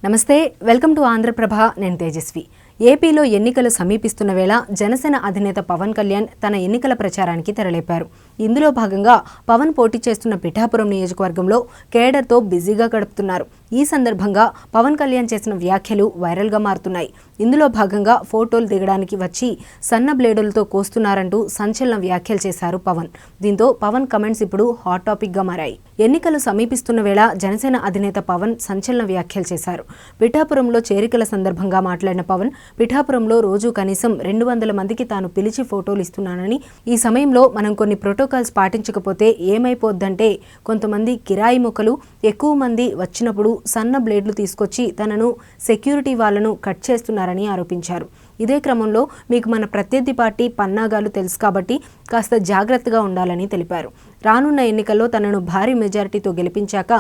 నమస్తే, welcome to Andhraprabha. నేను తేజస్వి. ఏపీలో ఎన్నికలు సమీపిస్తున్న వేళ జనసేన అధినేత పవన్ కళ్యాణ్ తన ఎన్నికల ప్రచారానికి తెరలేపారు. ఇందులో భాగంగా పవన్ పోటీ చేస్తున్న పిఠాపురం నియోజకవర్గంలో కేడర్తో బిజీగా గడుపుతున్నారు. ఈ సందర్భంగా పవన్ కళ్యాణ్ చేసిన వ్యాఖ్యలు వైరల్గా మారుతున్నాయి. ఇందులో భాగంగా ఫోటోలు దిగడానికి వచ్చి సన్న బ్లేడులతో కోస్తున్నారంటూ సంచలన వ్యాఖ్యలు చేశారు పవన్. దీంతో పవన్ కమెంట్స్ ఇప్పుడు హాట్ టాపిక్గా మారాయి. ఎన్నికలు సమీపిస్తున్న వేళ జనసేన అధినేత పవన్ సంచలన వ్యాఖ్యలు చేశారు. పిఠాపురంలో చేరికల సందర్భంగా మాట్లాడిన పవన్, పిఠాపురంలో రోజు కనీసం 200 మందికి తాను పిలిచి ఫోటోలు ఇస్తున్నానని, ఈ సమయంలో మనం కొన్ని ప్రోటోకాల్స్ పాటించకపోతే ఏమైపోద్దంటే కొంతమంది కిరాయి మొక్కలు ఎక్కువ మంది వచ్చినప్పుడు సన్న బ్లేడ్లు తీసుకొచ్చి తనను సెక్యూరిటీ వాళ్లను కట్ చేస్తున్నారని ఆరోపించారు. ఇదే క్రమంలో మీకు మన ప్రత్యర్థి పార్టీ పన్నాగాలు తెలుసు కాబట్టి కాస్త జాగ్రత్తగా ఉండాలని తెలిపారు. రానున్న ఎన్నికల్లో తనను భారీ మెజారిటీతో గెలిపించాక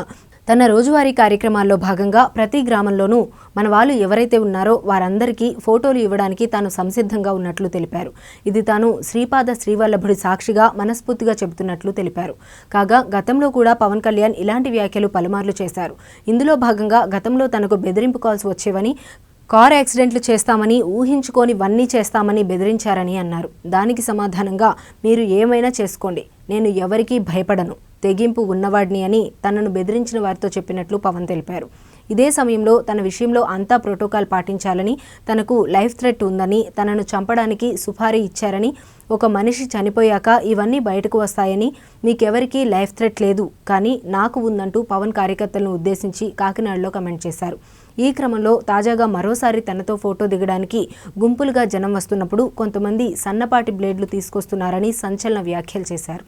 తన రోజువారీ కార్యక్రమాల్లో భాగంగా ప్రతి గ్రామంలోనూ మన వాళ్ళు ఎవరైతే ఉన్నారో వారందరికీ ఫోటోలు ఇవ్వడానికి తాను సంసిద్ధంగా ఉన్నట్లు తెలిపారు. ఇది తాను శ్రీపాద శ్రీవల్లభుడి సాక్షిగా మనస్ఫూర్తిగా చెబుతున్నట్లు తెలిపారు. కాగా గతంలో కూడా పవన్ కళ్యాణ్ ఇలాంటి వ్యాఖ్యలు పలుమార్లు చేశారు. ఇందులో భాగంగా గతంలో తనకు బెదిరింపు కాల్స్ వచ్చేవని, కార్ యాక్సిడెంట్లు చేస్తామని, ఊహించుకోనివన్నీ చేస్తామని బెదిరించారని అన్నారు. దానికి సమాధానంగా మీరు ఏమైనా చేసుకోండి, నేను ఎవరికీ భయపడను, తెగింపు ఉన్నవాడిని అని తనను బెదిరించిన వారితో చెప్పినట్లు పవన్ తెలిపారు. ఇదే సమయంలో తన విషయంలో అంతా ప్రోటోకాల్ పాటించాలని, తనకు లైఫ్ థ్రెట్ ఉందని, తనను చంపడానికి సుపారీ ఇచ్చారని, ఒక మనిషి చనిపోయాక ఇవన్నీ బయటకు వస్తాయని, మీకెవరికీ లైఫ్ థ్రెట్ లేదు కానీ నాకు ఉందంటూ పవన్ కార్యకర్తలను ఉద్దేశించి కాకినాడలో కమెంట్ చేశారు. ఈ క్రమంలో తాజాగా మరోసారి తనతో ఫోటో దిగడానికి గుంపులుగా జనం వస్తున్నప్పుడు కొంతమంది సన్నపాటి బ్లేడ్లు తీసుకొస్తున్నారని సంచలన వ్యాఖ్యలు చేశారు.